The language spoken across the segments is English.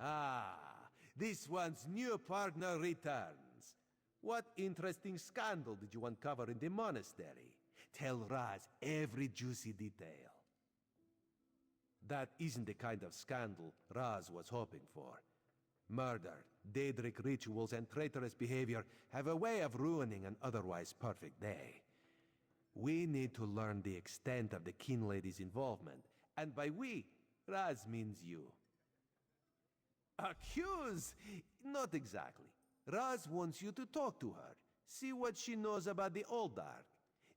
Ah, this one's new partner returns. What interesting scandal did you uncover in the monastery? Tell Raz every juicy detail. That isn't the kind of scandal Raz was hoping for. Murder, Daedric rituals, and traitorous behavior have a way of ruining an otherwise perfect day. We need to learn the extent of the Kinlady's involvement, and by we, Raz means you. Accuse? Not exactly. Raz wants you to talk to her, see what she knows about the Aldarch.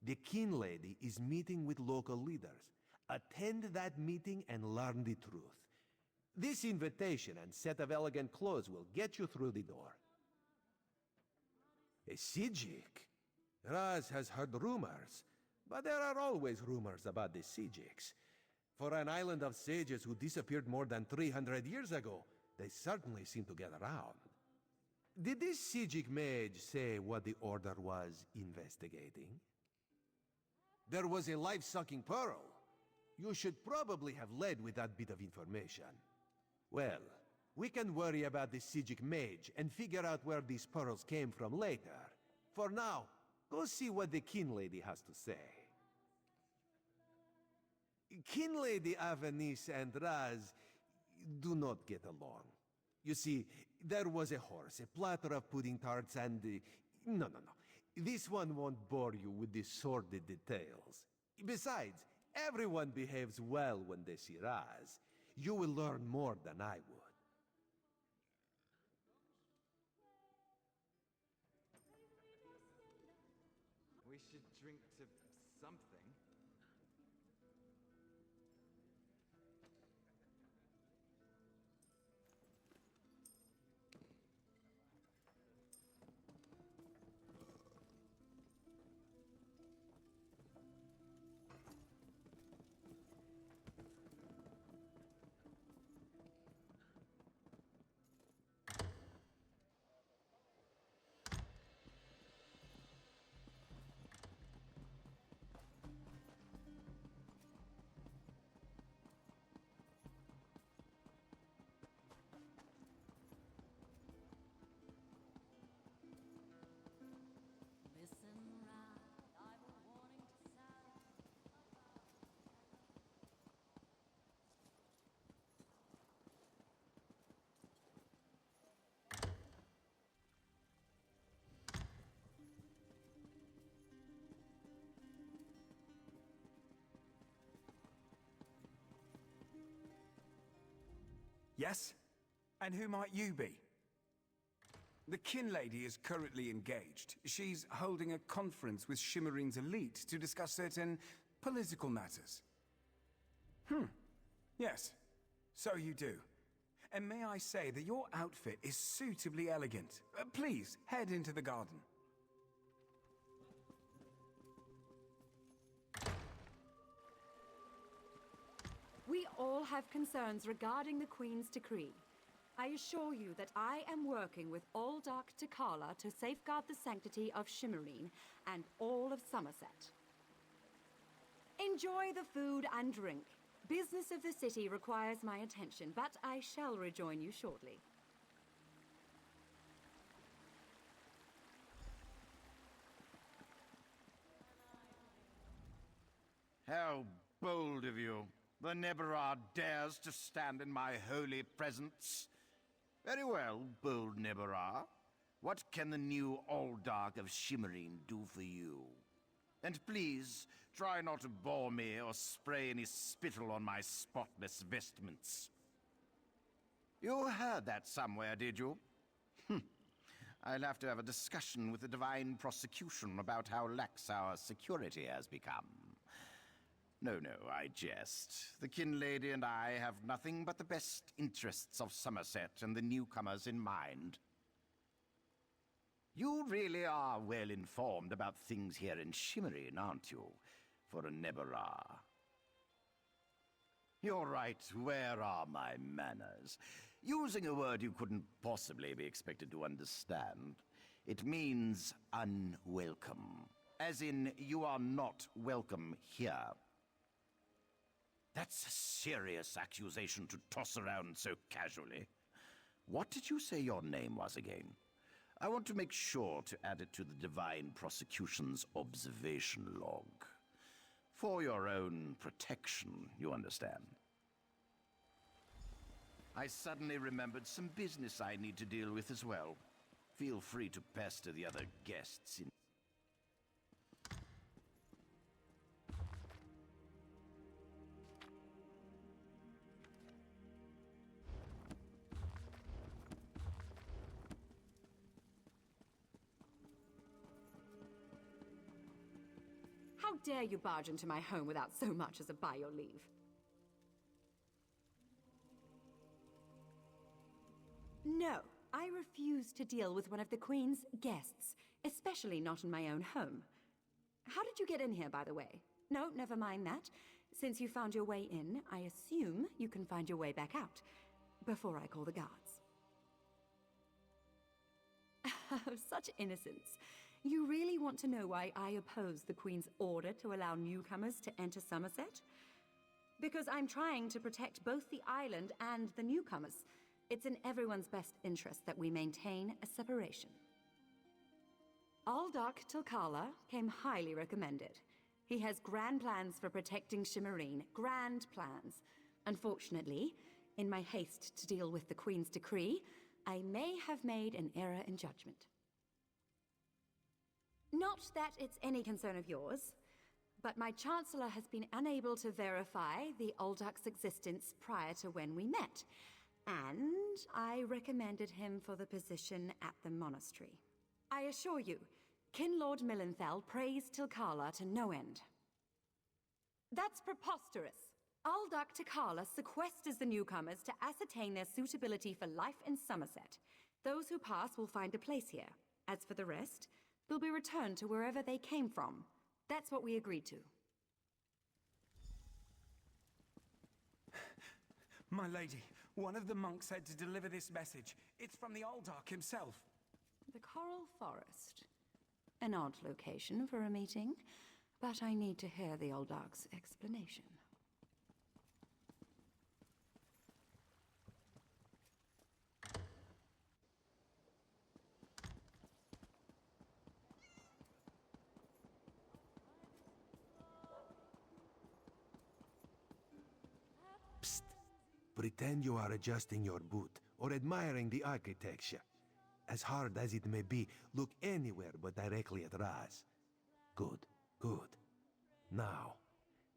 The Kinlady is meeting with local leaders. Attend that meeting and learn the truth. This invitation and set of elegant clothes will get you through the door. A Psijic? Raz has heard rumors, but there are always rumors about the Psijics. For an island of sages who disappeared more than 300 years ago, they certainly seem to get around. Did this Psijic mage say what the Order was investigating? There was a life-sucking pearl. You should probably have led with that bit of information. Well, we can worry about the Psijic mage and figure out where these pearls came from later. For now, go see what the Kinlady has to say. Kinlady Avinisse and Raz do not get along. You see, there was a horse, a platter of pudding tarts, and... No. This one won't bore you with the sordid details. Besides, everyone behaves well when they see Raz. You will learn more than I would. We should drink to something. Yes? And who might you be? The Kinlady is currently engaged. She's holding a conference with Shimmerine's elite to discuss certain political matters. Yes. So you do. And may I say that your outfit is suitably elegant. Please, head into the garden. We all have concerns regarding the Queen's decree. I assure you that I am working with Aldarch Tilcalar to safeguard the sanctity of Shimmerine and all of Summerset. Enjoy the food and drink. Business of the city requires my attention, but I shall rejoin you shortly. How bold of you. The Neberah dares to stand in my holy presence. Very well, bold Neberah. What can the new Aldarch of Shimmerine do for you? And please, try not to bore me or spray any spittle on my spotless vestments. You heard that somewhere, did you? I'll have to have a discussion with the Divine Prosecution about how lax our security has become. No, I jest. The Kinlady and I have nothing but the best interests of Summerset and the newcomers in mind. You really are well informed about things here in Shimmerine, aren't you, for a Neberah? You're right, where are my manners? Using a word you couldn't possibly be expected to understand. It means unwelcome. As in, you are not welcome here. That's a serious accusation to toss around so casually. What did you say your name was again? I want to make sure to add it to the Divine Prosecution's observation log. For your own protection, you understand. I suddenly remembered some business I need to deal with as well. Feel free to pester the other guests in... How dare you barge into my home without so much as a by your leave? No, I refuse to deal with one of the Queen's guests, especially not in my own home. How did you get in here, by the way? No, never mind that. Since you found your way in, I assume you can find your way back out, before I call the guards. Such innocence. You really want to know why I oppose the Queen's order to allow newcomers to enter Summerset? Because I'm trying to protect both the island and the newcomers. It's in everyone's best interest that we maintain a separation. Aldarch Tilcalar came highly recommended. He has grand plans for protecting Shimmerine. Grand plans. Unfortunately, in my haste to deal with the Queen's decree, I may have made an error in judgment. Not that it's any concern of yours, but my Chancellor has been unable to verify the Aldarch's existence prior to when we met, and I recommended him for the position at the monastery. I assure you, Kinlord Millenthal praised Tilcalar to no end. That's preposterous! Aldarch Tilcalar sequesters the newcomers to ascertain their suitability for life in Summerset. Those who pass will find a place here. As for the rest, they'll be returned to wherever they came from. That's what we agreed to. My lady, one of the monks said to deliver this message. It's from the Aldarch himself. The Coral Forest. An odd location for a meeting, but I need to hear the Aldarch's explanation. Psst. Pretend you are adjusting your boot or admiring the architecture. As hard as it may be, look anywhere but directly at Raz. Good, good. Now,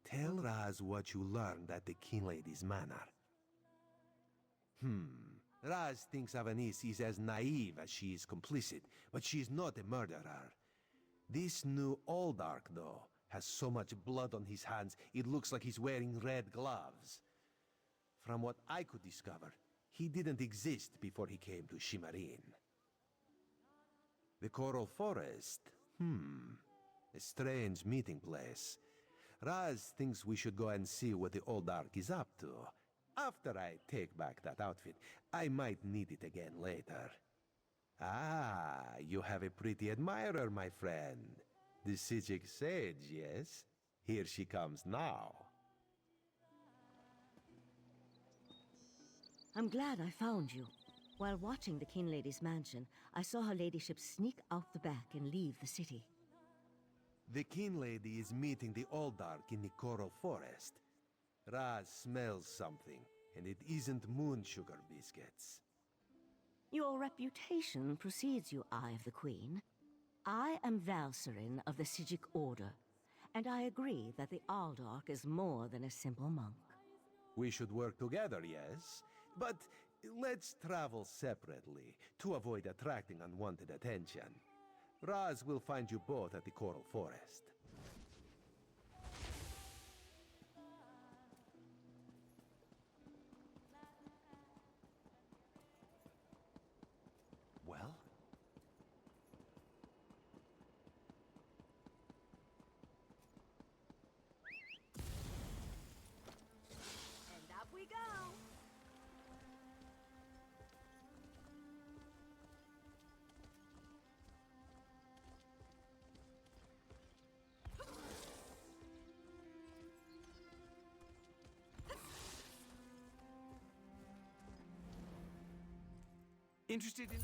tell Raz what you learned at the Kinlady's manor. Raz thinks Avinisse is as naive as she is complicit, but she is not a murderer. This new Aldarch, though, has so much blood on his hands, it looks like he's wearing red gloves. From what I could discover, he didn't exist before he came to Shimmerine. The Coral Forest? A strange meeting place. Raz thinks we should go and see what the Aldarch is up to. After I take back that outfit, I might need it again later. Ah, you have a pretty admirer, my friend. The Psijic sage, yes? Here she comes now. I'm glad I found you. While watching the Kinlady's mansion, I saw her ladyship sneak out the back and leave the city. The Kinlady is meeting the Aldarch in the Coral Forest. Raz smells something, and it isn't moon sugar biscuits. Your reputation precedes you, Eye of the Queen. I am Valsirenn of the Psijic Order, and I agree that the Aldarch is more than a simple monk. We should work together, yes? But let's travel separately to avoid attracting unwanted attention. Raz will find you both at the Coral Forest. Well? And up we go! Interested in...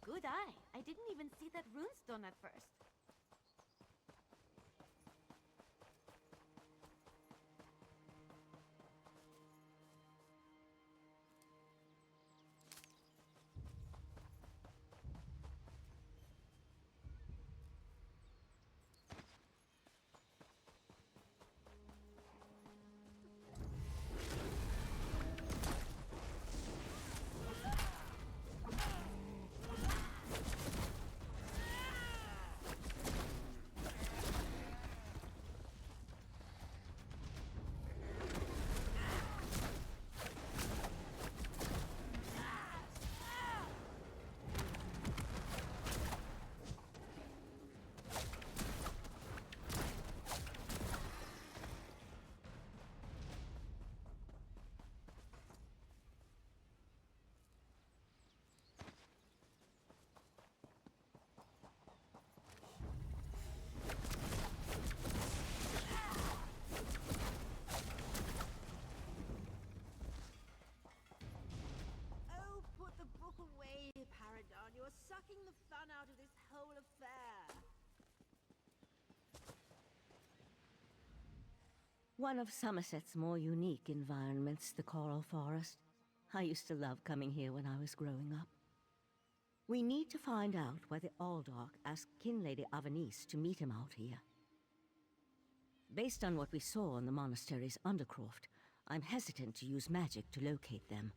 Good eye. I didn't even see that runestone at first. You're sucking the fun out of this whole affair. One of Summerset's more unique environments, the Coral Forest. I used to love coming here when I was growing up. We need to find out why the Aldarch asked Kinlady Avinisse to meet him out here. Based on what we saw in the monastery's undercroft, I'm hesitant to use magic to locate them.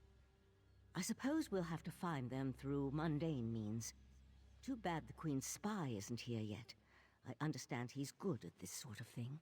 I suppose we'll have to find them through mundane means. Too bad the Queen's spy isn't here yet. I understand he's good at this sort of thing.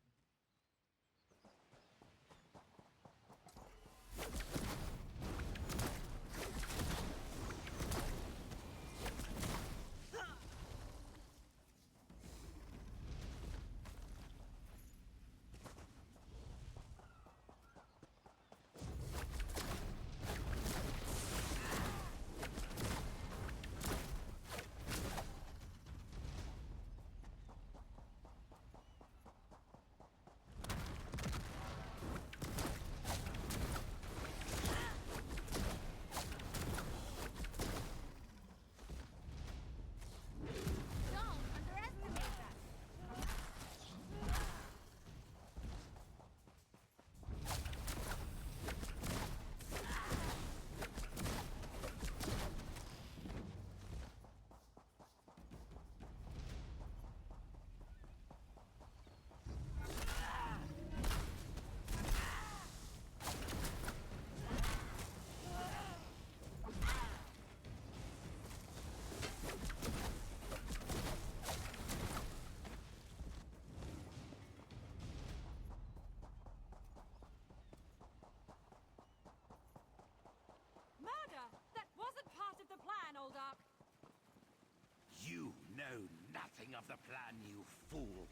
You know nothing of the plan, you fool.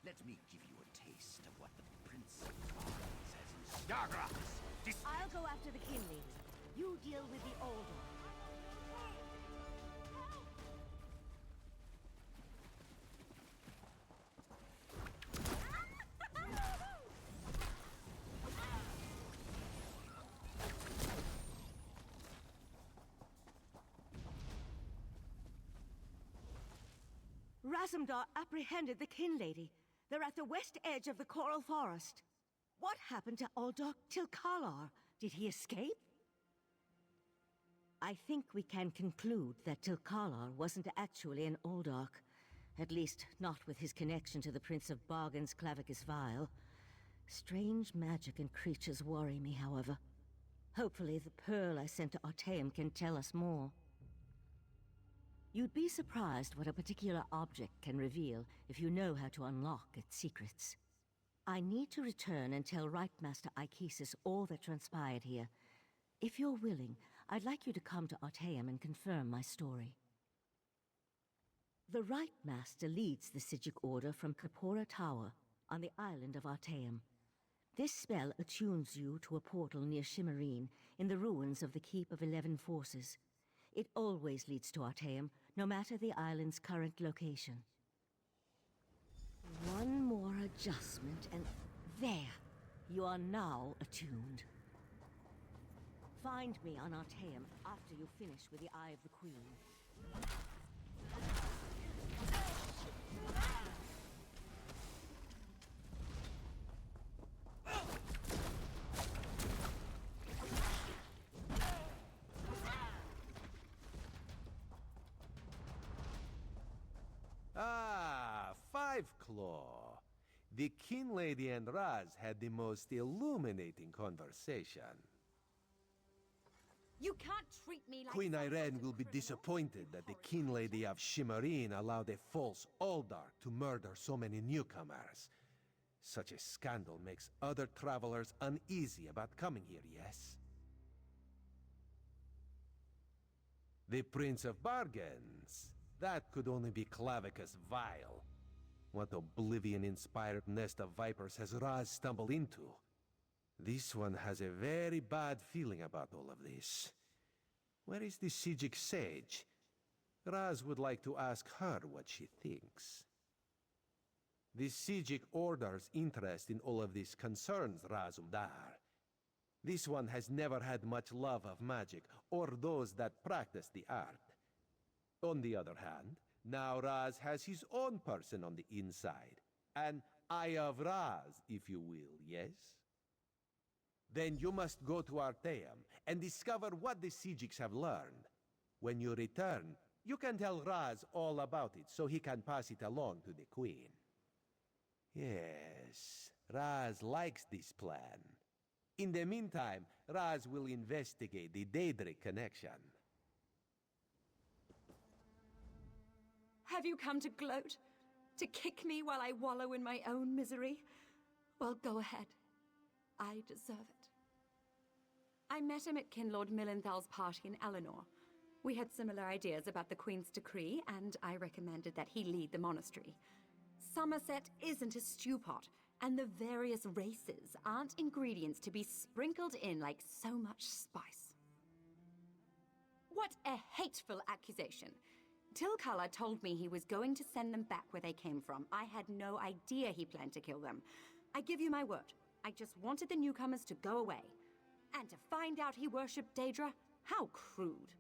Let me give you a taste of what the Prince of Bards has in Skyshard. I'll go after the Kinlady. You deal with the Aldarch. Razum-dar apprehended the Kinlady. They're at the west edge of the Coral Forest. What happened to Aldarch Tilcalar? Did he escape? I think we can conclude that Tilcalar wasn't actually an Aldarch, At least, not with his connection to the Prince of Bargain's Clavicus Vial. Strange magic and creatures worry me, however. Hopefully the pearl I sent to Artaeum can tell us more. You'd be surprised what a particular object can reveal if you know how to unlock its secrets. I need to return and tell Ritemaster Iachesis all that transpired here. If you're willing, I'd like you to come to Artaeum and confirm my story. The Ritemaster leads the Psijic Order from Ceporah Tower on the island of Artaeum. This spell attunes you to a portal near Shimmerine in the ruins of the Keep of 11 Forces. It always leads to Artaeum, no matter the island's current location. One more adjustment and there! You are now attuned. Find me on Artaeum after you finish with the Eye of the Queen. Ah, Five Claw. The Kinlady and Raz had the most illuminating conversation. You can't treat me like Queen some sort Irene of will be criminal. disappointed that the Kinlady of Shimmerine allowed a false Aldarch to murder so many newcomers. Such a scandal makes other travelers uneasy about coming here, yes? The Prince of Bargains. That could only be Clavicus Vial. What oblivion-inspired nest of vipers has Raz stumbled into? This one has a very bad feeling about all of this. Where is the Psijic sage? Raz would like to ask her what she thinks. The Psijic Order's interest in all of this concerns Razum-dar. This one has never had much love of magic, or those that practice the art. On the other hand, now Raz has his own person on the inside. An Eye of Raz, if you will, yes? Then you must go to Artaeum and discover what the Psijics have learned. When you return, you can tell Raz all about it so he can pass it along to the Queen. Yes, Raz likes this plan. In the meantime, Raz will investigate the Daedric connection. Have you come to gloat? To kick me while I wallow in my own misery? Well, go ahead. I deserve it. I met him at Kinlord Millenthal's party in Eleanor. We had similar ideas about the Queen's decree, and I recommended that he lead the monastery. Summerset isn't a stew pot, and the various races aren't ingredients to be sprinkled in like so much spice. What a hateful accusation! Tilcalar told me he was going to send them back where they came from. I had no idea he planned to kill them. I give you my word. I just wanted the newcomers to go away. And to find out he worshipped Daedra? How crude.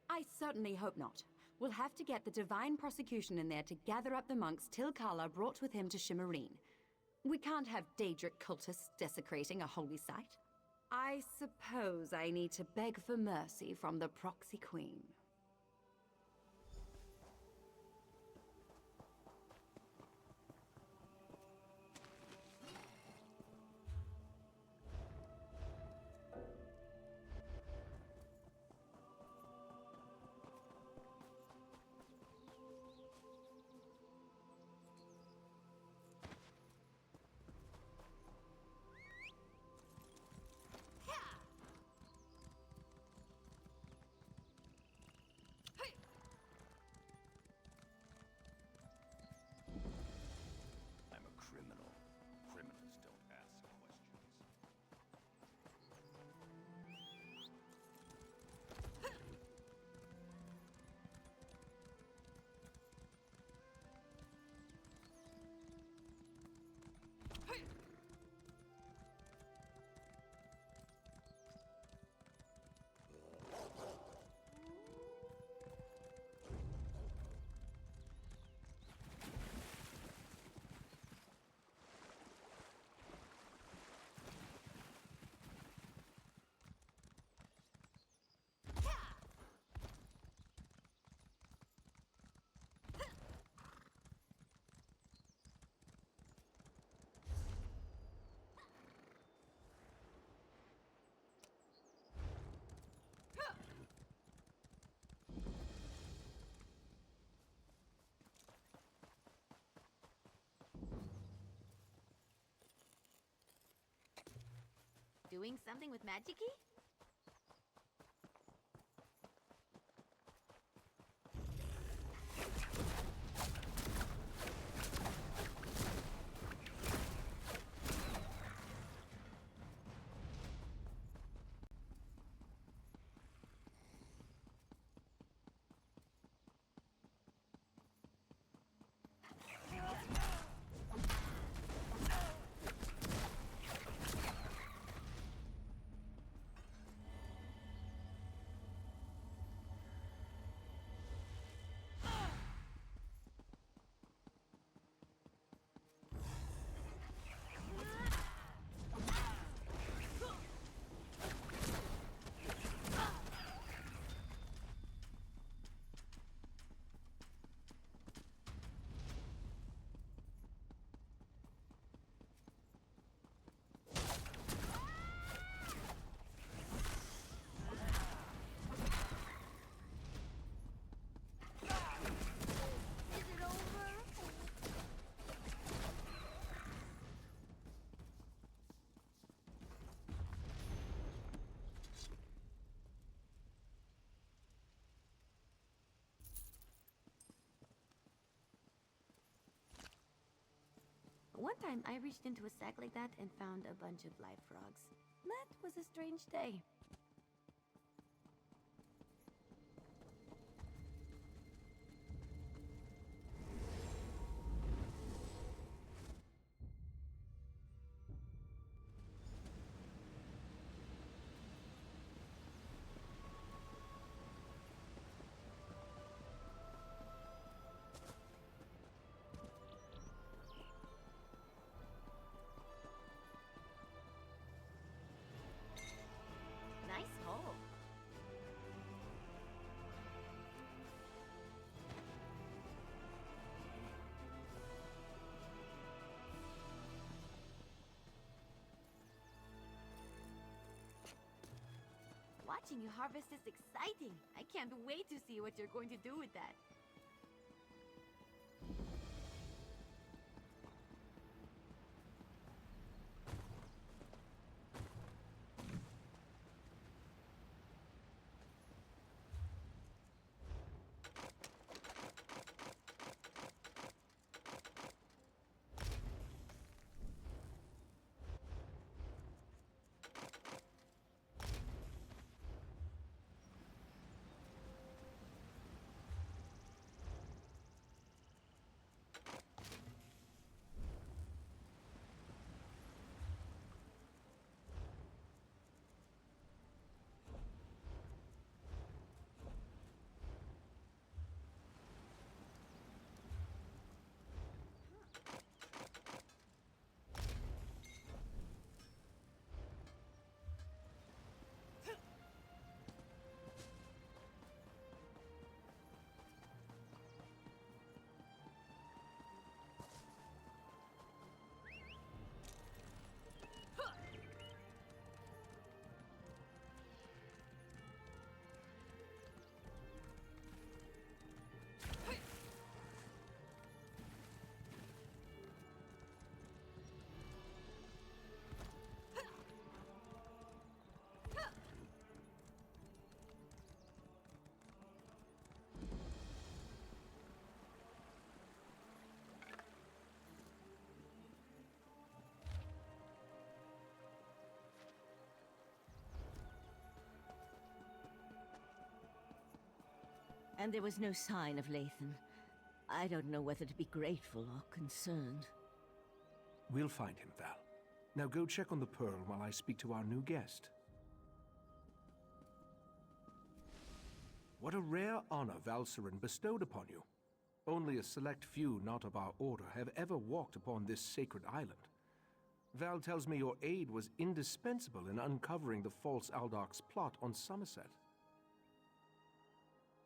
I certainly hope not. We'll have to get the Divine Prosecution in there to gather up the monks Tilcalar brought with him to Shimmerine. We can't have Daedric cultists desecrating a holy site. I suppose I need to beg for mercy from the proxy queen. doing something with magic-y? One time, I reached into a sack like that and found a bunch of live frogs. That was a strange day. Nice hole. Watching you harvest is exciting. I can't wait to see what you're going to do with that. And there was no sign of Lathan. I don't know whether to be grateful or concerned. We'll find him, Val. Now go check on the Pearl while I speak to our new guest. What a rare honor Valsirenn bestowed upon you. Only a select few not of our order have ever walked upon this sacred island. Val tells me your aid was indispensable in uncovering the false Aldarch's plot on Summerset.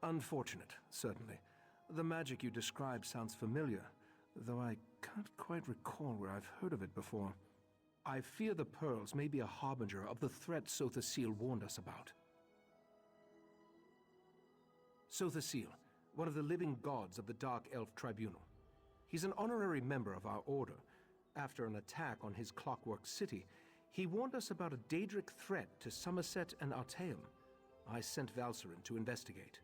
Unfortunate, certainly. The magic you describe sounds familiar, though I can't quite recall where I've heard of it before. I fear the pearls may be a harbinger of the threat Sothasil warned us about. Sothasil, one of the living gods of the Dark Elf Tribunal. He's an honorary member of our order. After an attack on his clockwork city, He warned us about a Daedric threat to Summerset and Artaeum. I sent Valsirenn to investigate.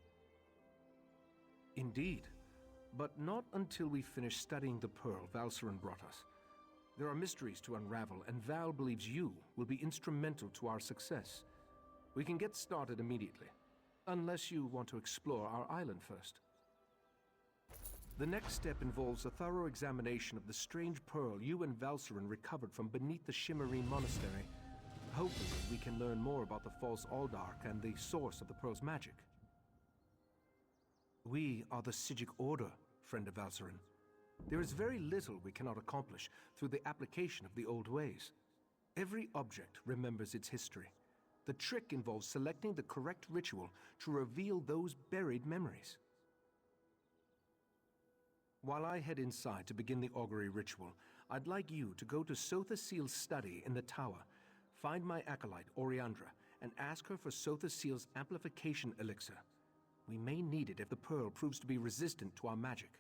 Indeed, but not until we finish studying the pearl Valsirenn brought us. There are mysteries to unravel, and Val believes you will be instrumental to our success. We can get started immediately, unless you want to explore our island first. The next step involves a thorough examination of the strange pearl you and Valsirenn recovered from beneath the Shimmering Monastery. Hopefully, we can learn more about the false Aldarch and the source of the pearl's magic. We are the Psijic Order, friend of Valsirenn. There is very little we cannot accomplish through the application of the old ways. Every object remembers its history. The trick involves selecting the correct ritual to reveal those buried memories. While I head inside to begin the augury ritual, I'd like you to go to Sotha-Seal's study in the tower, find my acolyte, Oriandra, and ask her for Sotha-Seal's amplification elixir. We may need it if the pearl proves to be resistant to our magic.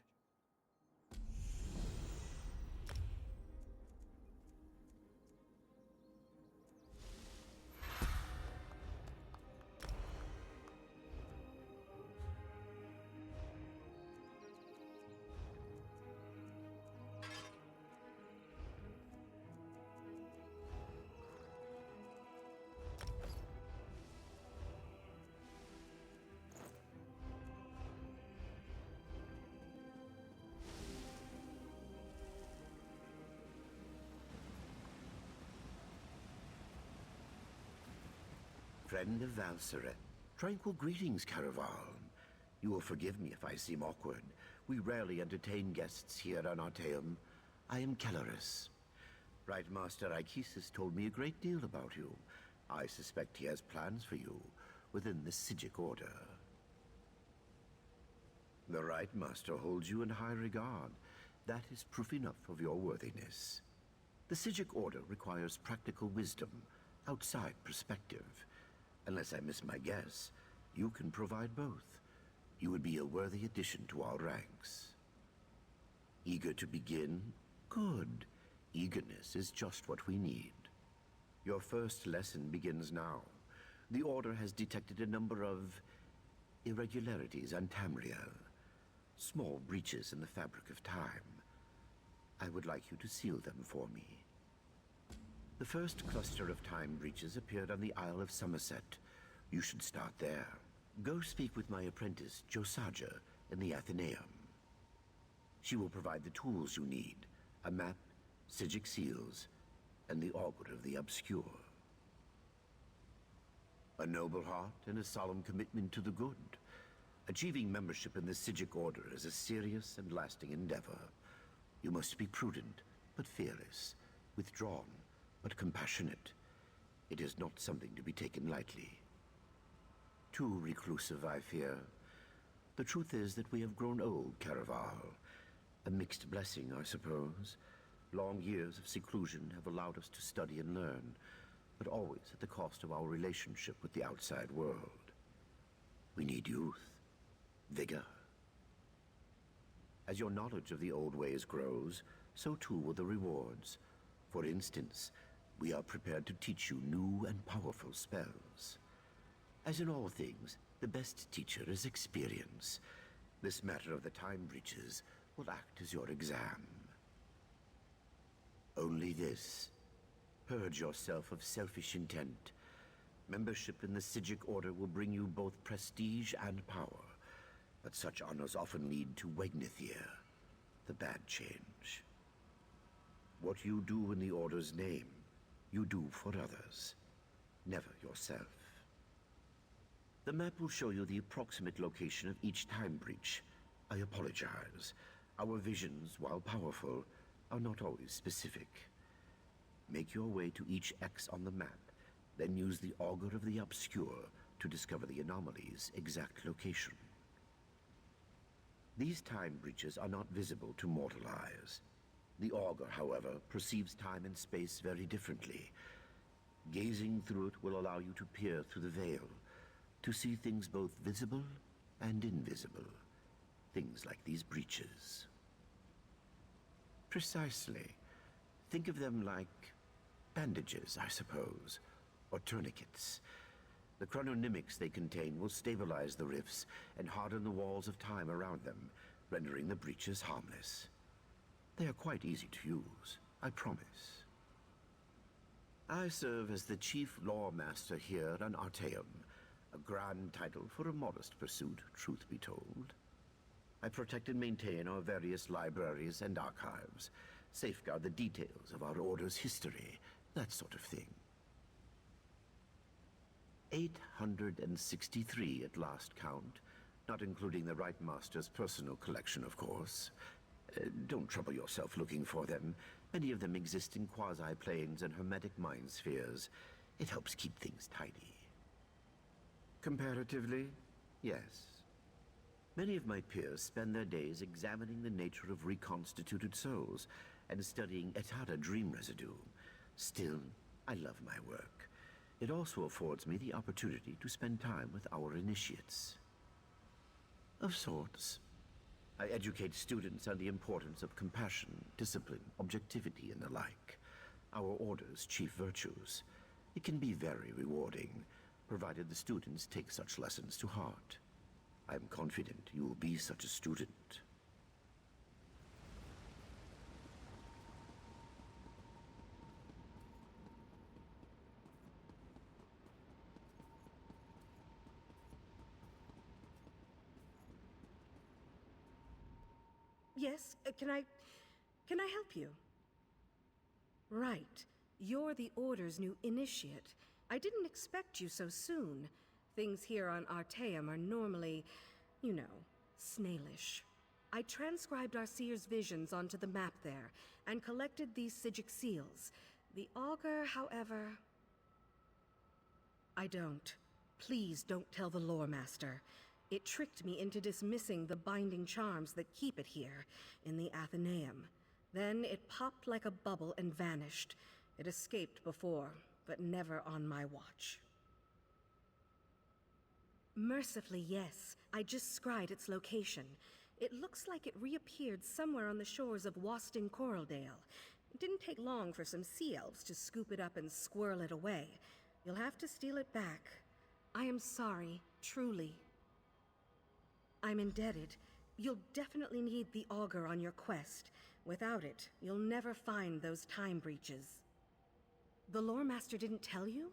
Friend of Valsirenn. Tranquil greetings, Caraval. You will forgive me if I seem awkward. We rarely entertain guests here on Artaeum. I am Celarus. Ritemaster Iachesis told me a great deal about you. I suspect he has plans for you within the Psijic Order. The Ritemaster holds you in high regard. That is proof enough of your worthiness. The Psijic Order requires practical wisdom, outside perspective. Unless I miss my guess, you can provide both. You would be a worthy addition to our ranks. Eager to begin? Good. Eagerness is just what we need. Your first lesson begins now. The Order has detected a number of irregularities on Tamriel. Small breaches in the fabric of time. I would like you to seal them for me. The first cluster of time breaches appeared on the Isle of Summerset. You should start there. Go speak with my apprentice, Josajeh, in the Athenaeum. She will provide the tools you need. A map, Psijic seals, and the Augur of the Obscure. A noble heart and a solemn commitment to the good. Achieving membership in the Psijic Order is a serious and lasting endeavor. You must be prudent, but fearless. Withdrawn, but compassionate. It is not something to be taken lightly. Too reclusive, I fear. The truth is that we have grown old, Caraval. A mixed blessing, I suppose. Long years of seclusion have allowed us to study and learn, but always at the cost of our relationship with the outside world. We need youth, vigor. As your knowledge of the old ways grows, so too will the rewards. For instance, we are prepared to teach you new and powerful spells. As in all things, the best teacher is experience. This matter of the time breaches will act as your exam. Only this. Purge yourself of selfish intent. Membership in the Psijic Order will bring you both prestige and power, but such honors often lead to Wegnithir, the bad change. What you do in the Order's name, you do for others, never yourself. The map will show you the approximate location of each time breach. I apologize. Our visions, while powerful, are not always specific. Make your way to each X on the map, then use the Augur of the Obscure to discover the anomaly's exact location. These time breaches are not visible to mortal eyes. The Augur, however, perceives time and space very differently. Gazing through it will allow you to peer through the veil, to see things both visible and invisible. Things like these breaches. Precisely. Think of them like Bandages, I suppose, or tourniquets. The chrononymics they contain will stabilize the rifts and harden the walls of time around them, rendering the breaches harmless. They are quite easy to use, I promise. I serve as the chief Loremaster here on Artaeum, a grand title for a modest pursuit, truth be told. I protect and maintain our various libraries and archives, safeguard the details of our Order's history, that sort of thing. 863 at last count, not including the Ritemaster's personal collection, of course. Don't trouble yourself looking for them. Many of them exist in quasi-planes and hermetic mind spheres. It helps keep things tidy. Comparatively, yes. Many of my peers spend their days examining the nature of reconstituted souls and studying Etata dream residue. Still, I love my work. It also affords me the opportunity to spend time with our initiates. Of sorts. I educate students on the importance of compassion, discipline, objectivity, and the like. Our Order's chief virtues. It can be very rewarding, provided the students take such lessons to heart. I'm confident you will be such a student. Yes, can I help you? Right. You're the Order's new initiate. I didn't expect you so soon. Things here on Artaeum are normally, you know, snailish. I transcribed our seer's visions onto the map there, and collected these Psijic seals. The Augur, however... I don't. Please don't tell the Loremaster. It tricked me into dismissing the binding charms that keep it here, in the Athenaeum. Then it popped like a bubble and vanished. It escaped before, but never on my watch. Mercifully, yes. I just scryed its location. It looks like it reappeared somewhere on the shores of Wasten Coreldale. It didn't take long for some sea elves to scoop it up and squirrel it away. You'll have to steal it back. I am sorry, truly. I'm indebted. You'll definitely need the Augur on your quest. Without it, you'll never find those time breaches. The Loremaster didn't tell you?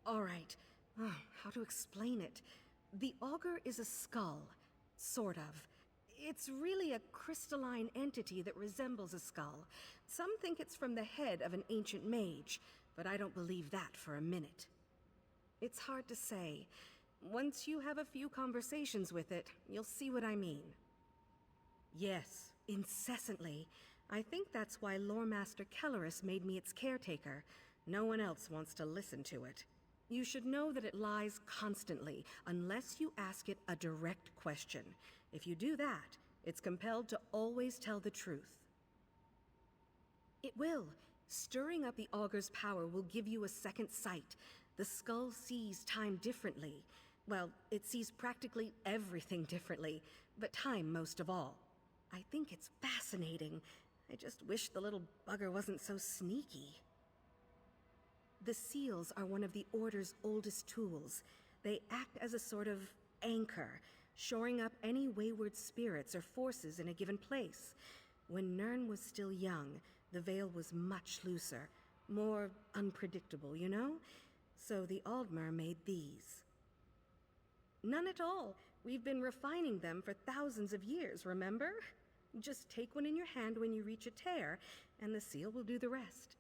All right. How to explain it? The Augur is a skull. Sort of. It's really a crystalline entity that resembles a skull. Some think it's from the head of an ancient mage, but I don't believe that for a minute. It's hard to say. Once you have a few conversations with it, you'll see what I mean. Yes, incessantly. I think that's why Loremaster Celarus made me its caretaker. No one else wants to listen to it. You should know that it lies constantly, unless you ask it a direct question. If you do that, it's compelled to always tell the truth. It will. Stirring up the Augur's power will give you a second sight. The skull sees time differently. Well, it sees practically everything differently, but time most of all. I think it's fascinating. I just wish the little bugger wasn't so sneaky. The seals are one of the Order's oldest tools. They act as a sort of anchor, shoring up any wayward spirits or forces in a given place. When Nirn was still young, the veil was much looser, more unpredictable, you know? So the Aldmer made these. None at all. We've been refining them for thousands of years, remember? Just take one in your hand when you reach a tear, and the seal will do the rest.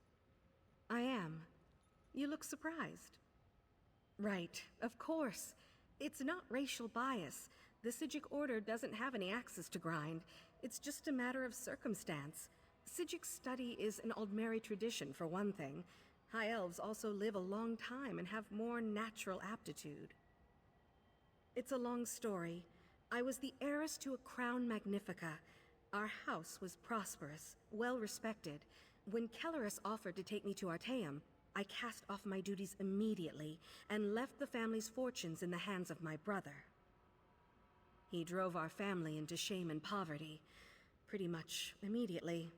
I am. You look surprised. Right, of course. It's not racial bias. The Psijic Order doesn't have any axes to grind. It's just a matter of circumstance. Psijic study is an Aldmeri tradition, for one thing. High Elves also live a long time and have more natural aptitude. It's a long story. I was the heiress to a crown magnifica. Our house was prosperous, well respected. When Celarus offered to take me to Artaeum, I cast off my duties immediately and left the family's fortunes in the hands of my brother. He drove our family into shame and poverty, pretty much immediately.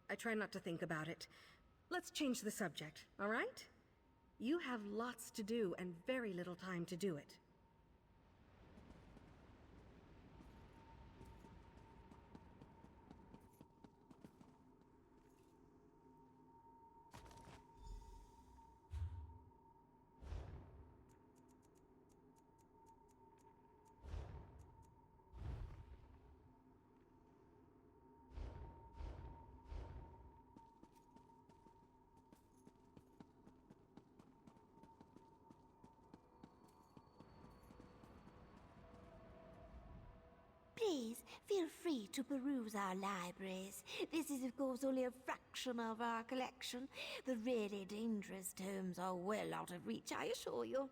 I try not to think about it. let's change the subject, all right? You have lots to do and very little time to do it. Please, feel free to peruse our libraries. This is, of course, only a fraction of our collection. The really dangerous tomes are well out of reach, I assure you.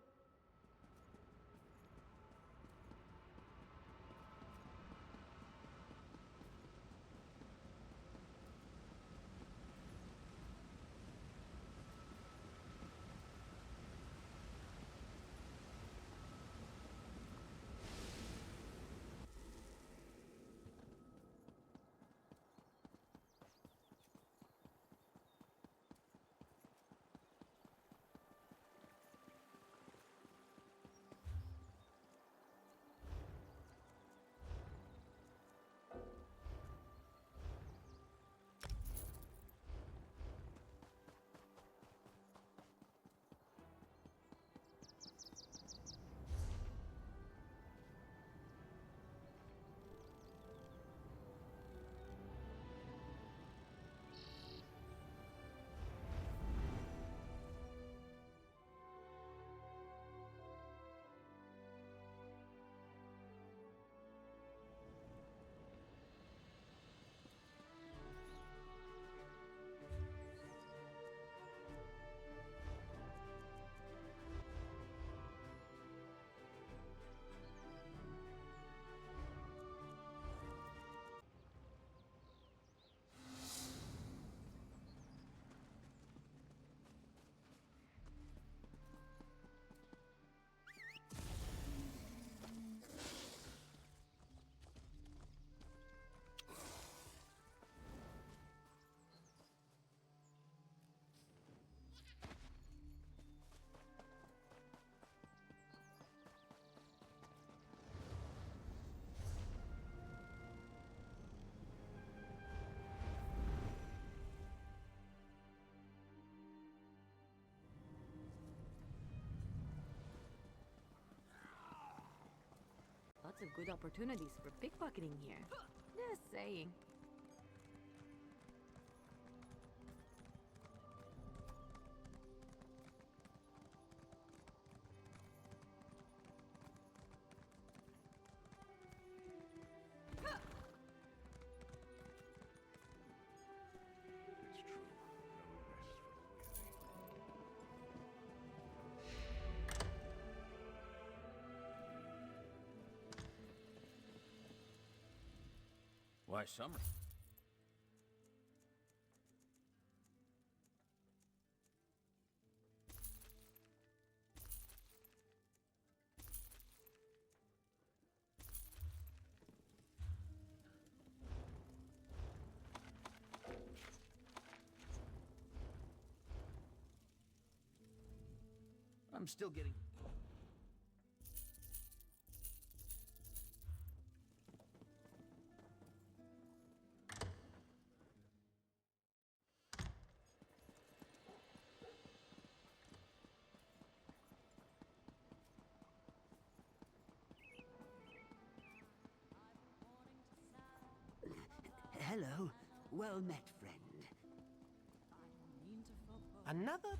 Lots of good opportunities for pickpocketing here. Just saying. Why summer? I'm still getting... Hello. Well met, friend. Another?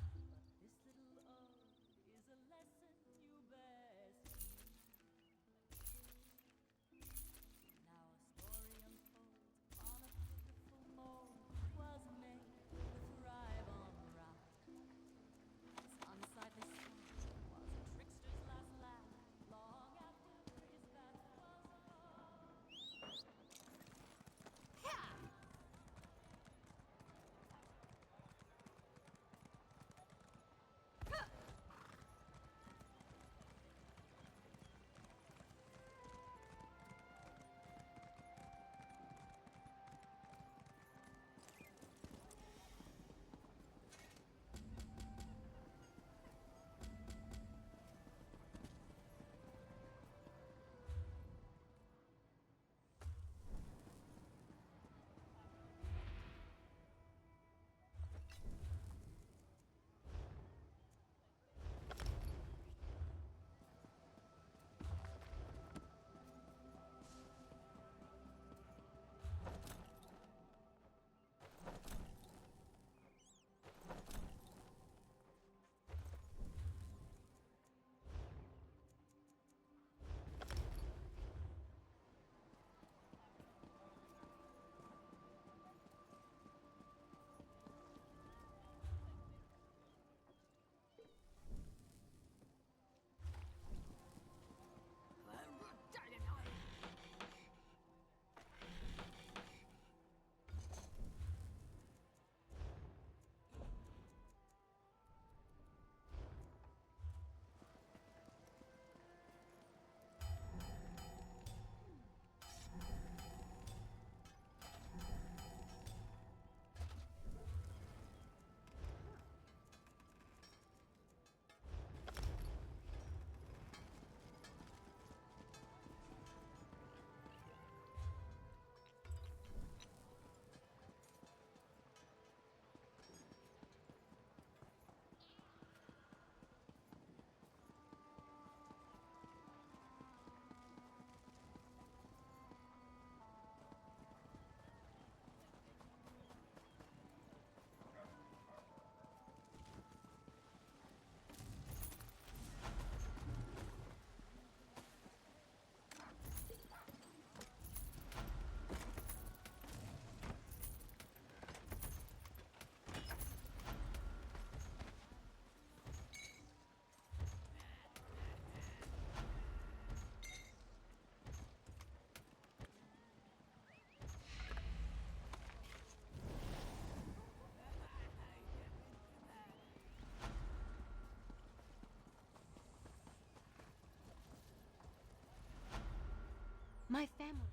My family.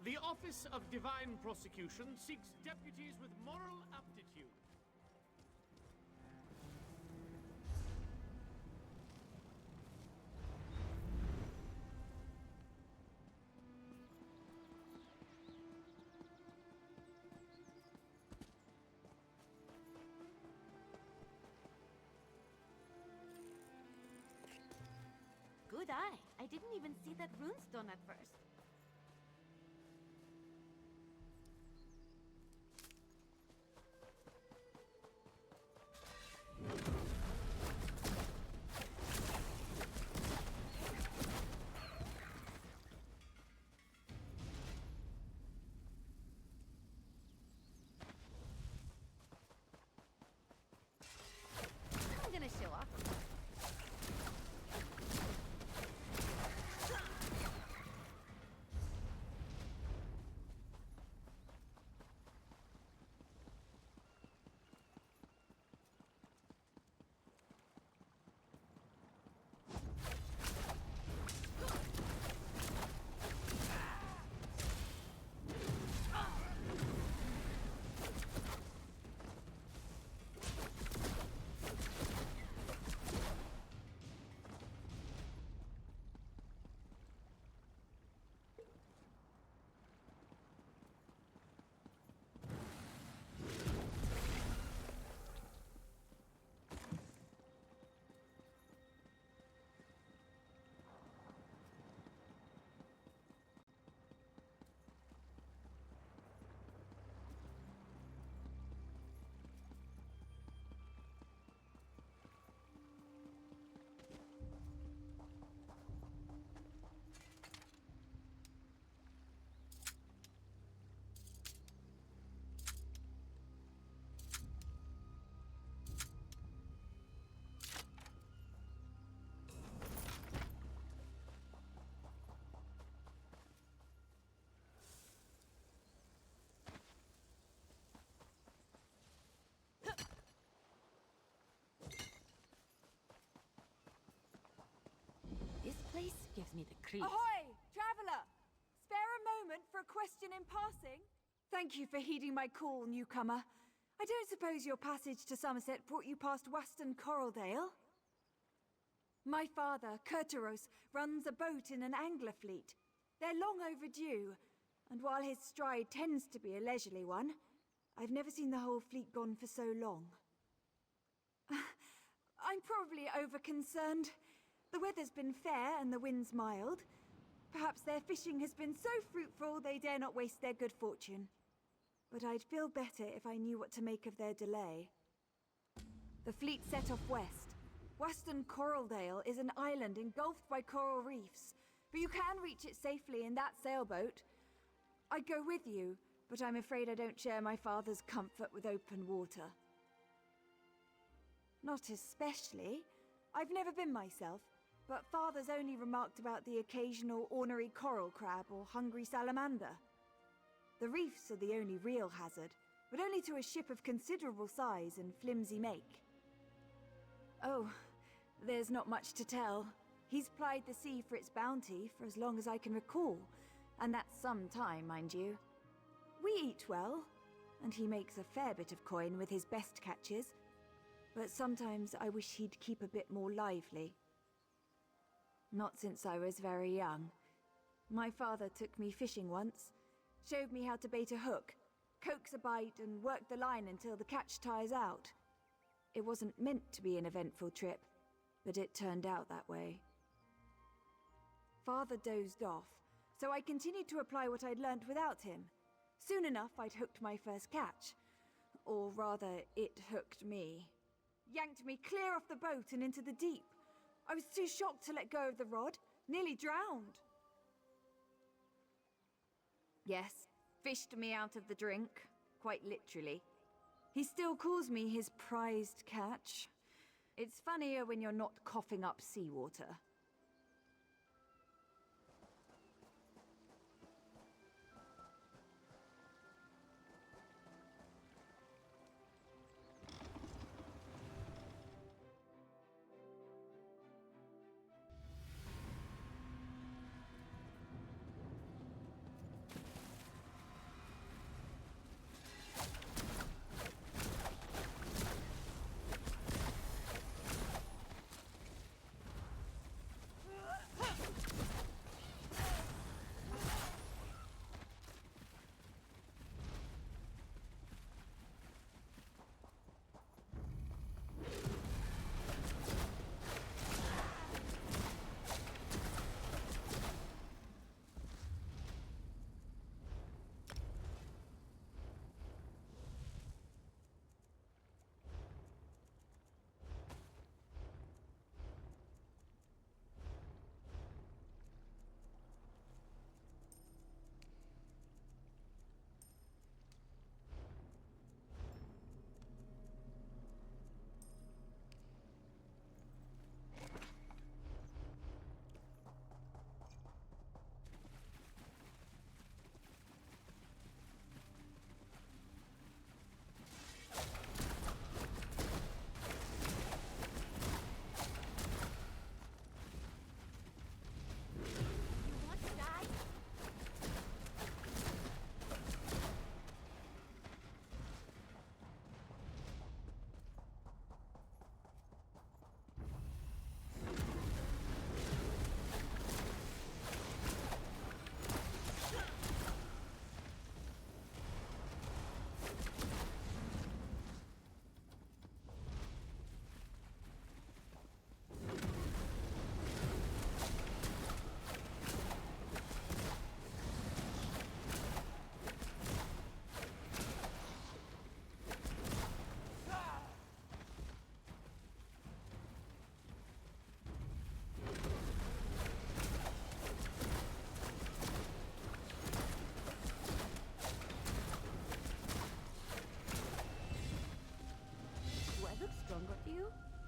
The Office of Divine Prosecution seeks deputies with moral aptitude. Good eye. I didn't even see that runestone at first. I'm gonna show off. This place gives me the creeps. Ahoy, traveler! Spare a moment for a question in passing? Thank you for heeding my call, newcomer. I don't suppose your passage to Summerset brought you past Wasten Coreldale? My father, Curtaros, runs a boat in an angler fleet. They're long overdue, and while his stride tends to be a leisurely one, I've never seen the whole fleet gone for so long. I'm probably over-concerned. The weather's been fair and the wind's mild. Perhaps their fishing has been so fruitful they dare not waste their good fortune. But I'd feel better if I knew what to make of their delay. The fleet set off west. Wasten Coreldale is an island engulfed by coral reefs, but you can reach it safely in that sailboat. I'd go with you, but I'm afraid I don't share my father's comfort with open water. Not especially. I've never been myself, but father's only remarked about the occasional ornery coral crab or hungry salamander. The reefs are the only real hazard, but only to a ship of considerable size and flimsy make. Oh, there's not much to tell. He's plied the sea for its bounty for as long as I can recall, and that's some time, mind you. We eat well, and he makes a fair bit of coin with his best catches. But sometimes I wish he'd keep a bit more lively. Not since I was very young. My father took me fishing once, showed me how to bait a hook, coax a bite, and work the line until the catch tires out. It wasn't meant to be an eventful trip, but it turned out that way. Father dozed off, so I continued to apply what I'd learnt without him. Soon enough, I'd hooked my first catch. Or rather, it hooked me. Yanked me clear off the boat and into the deep. I was too shocked to let go of the rod, nearly drowned. Yes, fished me out of the drink, quite literally. He still calls me his prized catch. It's funnier when you're not coughing up seawater.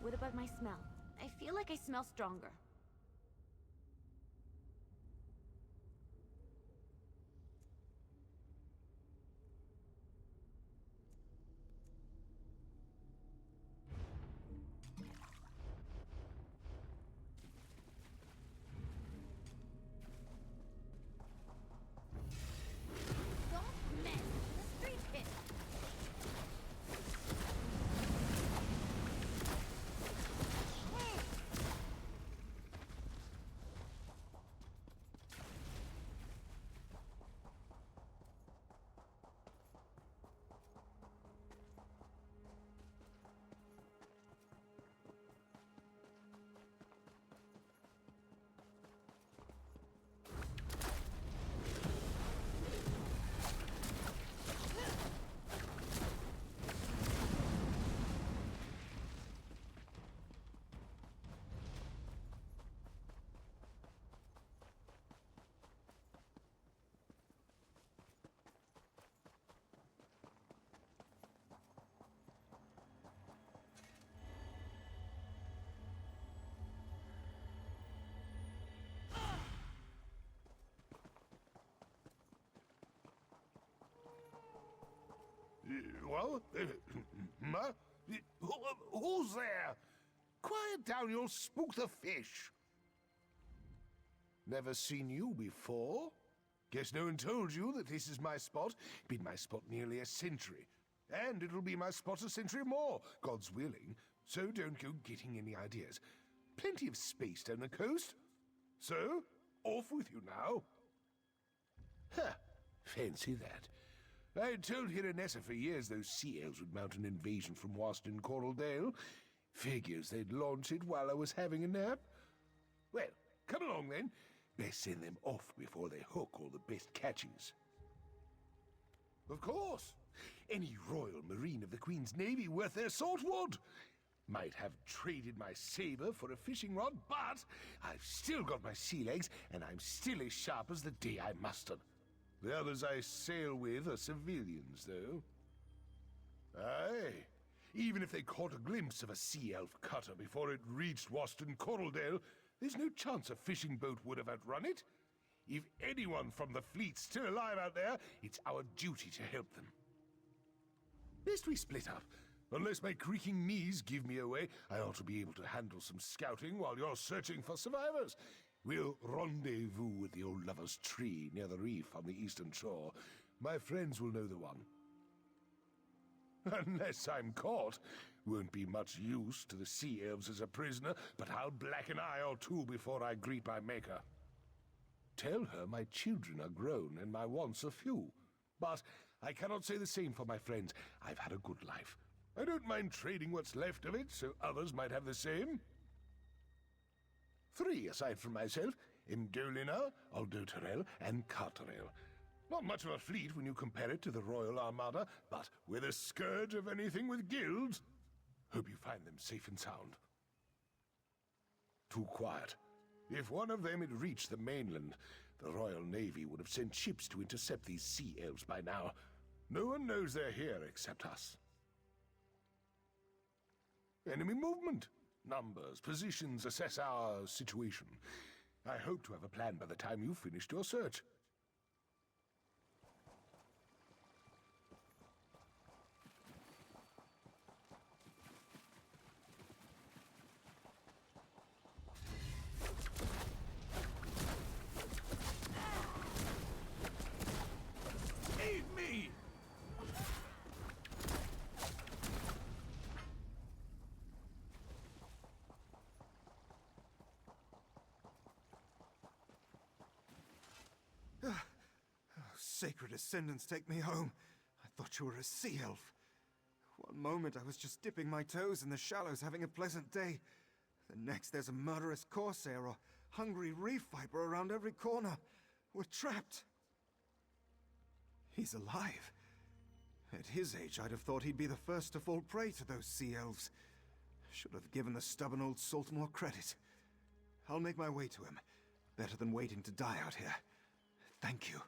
What about my smell? I feel like I smell stronger. Well, who's there? Quiet down, you'll spook the fish. Never seen you before? Guess no one told you that this is my spot. Been my spot nearly a century. And it'll be my spot a century more, God's willing. So don't go getting any ideas. Plenty of space down the coast. So, off with you now. Huh, fancy that. I told Hiranesse for years those sea elves would mount an invasion from Wasten Coreldale. Figures they'd launch it while I was having a nap. Well, come along then. Best send them off before they hook all the best catches. Of course. Any Royal Marine of the Queen's Navy worth their salt would. Might have traded my saber for a fishing rod, but I've still got my sea legs, and I'm still as sharp as the day I mustered. The others I sail with are civilians, though. Aye. Even if they caught a glimpse of a sea elf cutter before it reached Wasten Coreldale, there's no chance a fishing boat would have outrun it. If anyone from the fleet's still alive out there, it's our duty to help them. Best we split up. Unless my creaking knees give me away, I ought to be able to handle some scouting while you're searching for survivors. We'll rendezvous with the old lover's tree near the reef on the eastern shore. My friends will know the one. Unless I'm caught. Won't be much use to the sea elves as a prisoner, but I'll black an eye or two before I greet my maker. Tell her my children are grown and my wants are few. But I cannot say the same for my friends. I've had a good life. I don't mind trading what's left of it, so others might have the same. 3 aside from myself: Imdolina, Aldotarel, and Cartorrel. Not much of a fleet when you compare it to the Royal Armada, but we're the scourge of anything with guilds. Hope you find them safe and sound. Too quiet. If one of them had reached the mainland, the Royal Navy would have sent ships to intercept these sea elves by now. No one knows they're here except us. Enemy movement. Numbers, positions, assess our situation. I hope to have a plan by the time you've finished your search. Aid me! Sacred Ascendants, take me home. I thought you were a sea elf. One moment I was just dipping my toes in the shallows having a pleasant day. The next there's a murderous corsair or hungry reef viper around every corner. We're trapped. He's alive. At his age, I'd have thought he'd be the first to fall prey to those sea elves. Should have given the stubborn old salt more credit. I'll make my way to him. Better than waiting to die out here. Thank you.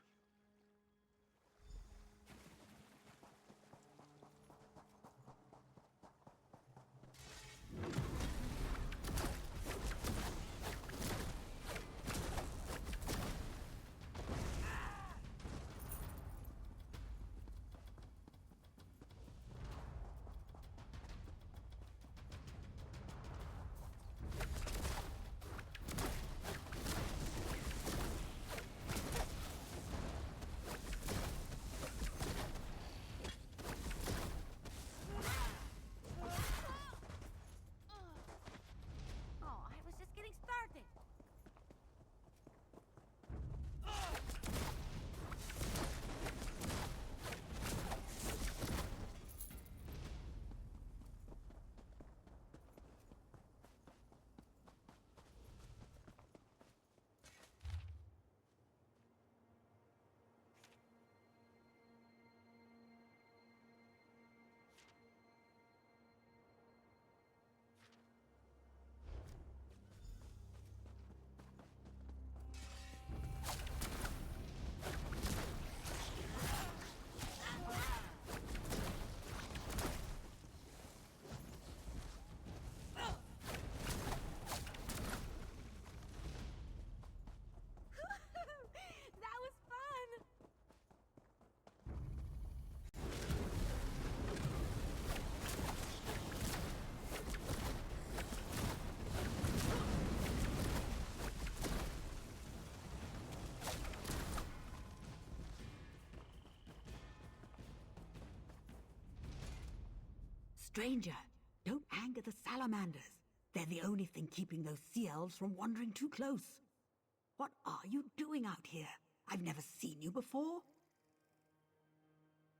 Stranger, don't anger the salamanders. They're the only thing keeping those sea elves from wandering too close. What are you doing out here? I've never seen you before.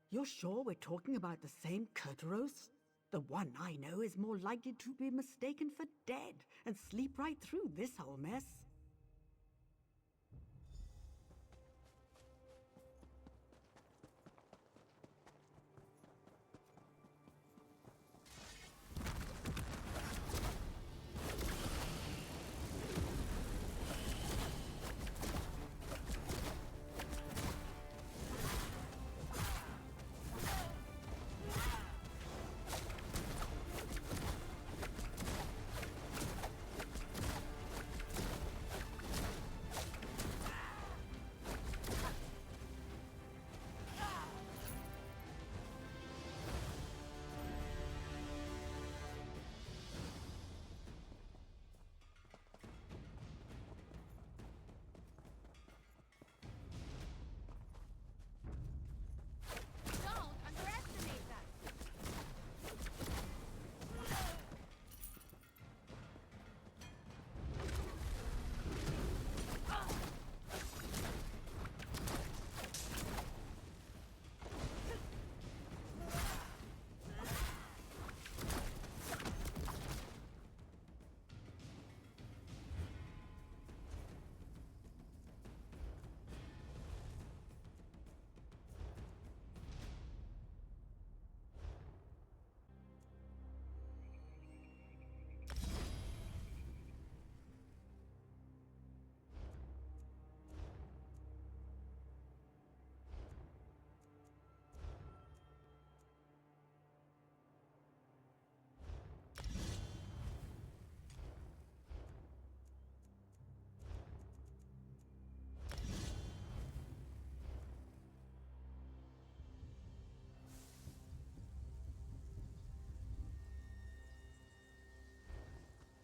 You're sure we're talking about the same Curtaros? The one I know is more likely to be mistaken for dead and sleep right through this whole mess.